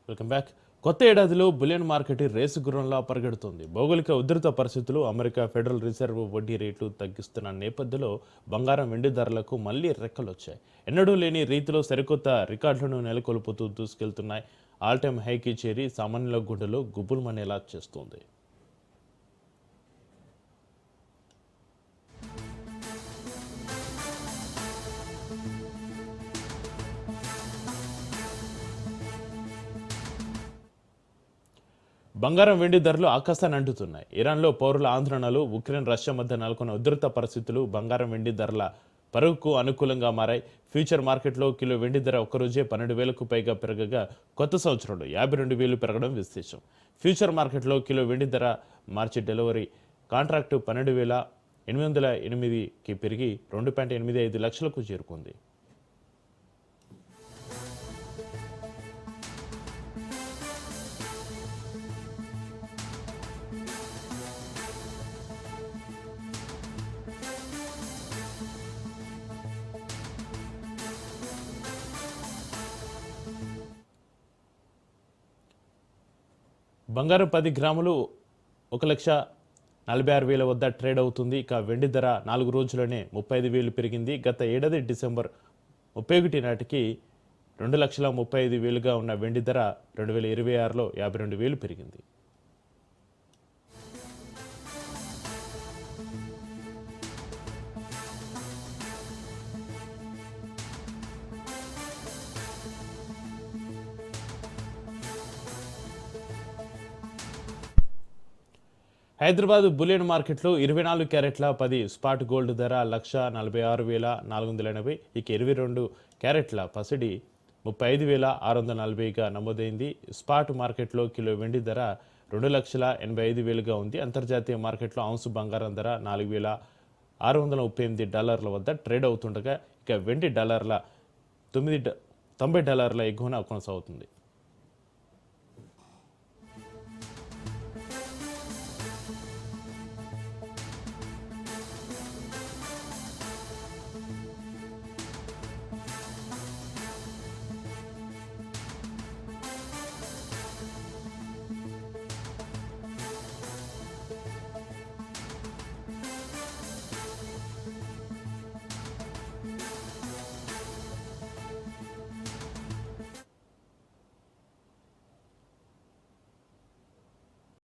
Welcome back. కొత్త ఏడాదిలో bullion market race గుర్రంలా పరిగెడుతోంది. భౌగోళిక ఉధృత పరిస్థితులు, అమెరికా ఫెడరల్ రిజర్వ్ వడ్డీ రేట్లు తగ్గిస్తున్న నేపథ్యంలో బంగారం, వెండి ధరలకు మళ్లీ రెక్కలొచ్చాయి. ఎన్నడూ లేని రీతిలో సరికొత్త రికార్డులను నెలకొల్పుతూ దూసుకెళ్తున్నాయి. ఆల్ టైమ్ హైకి చేరి సామాన్యుల గుండెలో గుబుల్మనేలా చేస్తోంది. బంగారం, వెండి ధరలు ఆకాశాన్ని అంటుతున్నాయి. ఇరాన్లో పౌరుల ఆందోళనలు, ఉక్రెయిన్, రష్యా మధ్య నెలకొన్న ఉధృత పరిస్థితులు బంగారం, వెండి ధరల పరుగుకు అనుకూలంగా మారాయి. ఫ్యూచర్ మార్కెట్లో కిలో వెండి ధర ఒక్కరోజే 12,000కు పైగా పెరగగా కొత్త సంవత్సరంలో 52,000 పెరగడం విశేషం. ఫ్యూచర్ మార్కెట్లో కిలో వెండి ధర మార్చి డెలివరీ కాంట్రాక్టు 12,808కి పెరిగి 2.85 లక్షలకు చేరుకుంది. బంగారం 10 గ్రాములు 1,46,000 వద్ద ట్రేడ్ అవుతుంది. ఇక వెండి ధర 4 రోజుల్లోనే 35,000 పెరిగింది. గత ఏడాది డిసెంబర్ 31 నాటికి 2,35,000గా ఉన్న వెండి ధర 2026లో 52,000 పెరిగింది. హైదరాబాద్ బులియన్ మార్కెట్లో 24 క్యారెట్ల 10 స్పాట్ గోల్డ్ ధర 1,46,480. ఇక 22 క్యారెట్ల పసిడి 35,640గా నమోదైంది. స్పాట్ మార్కెట్లో కిలో వెండి ధర 2,85,000గా ఉంది. అంతర్జాతీయ మార్కెట్లో ఔన్సు బంగారం ధర $4,638 వద్ద ట్రేడ్ అవుతుండగా ఇక వెండి $90 ఎగువన కొనసాగుతుంది.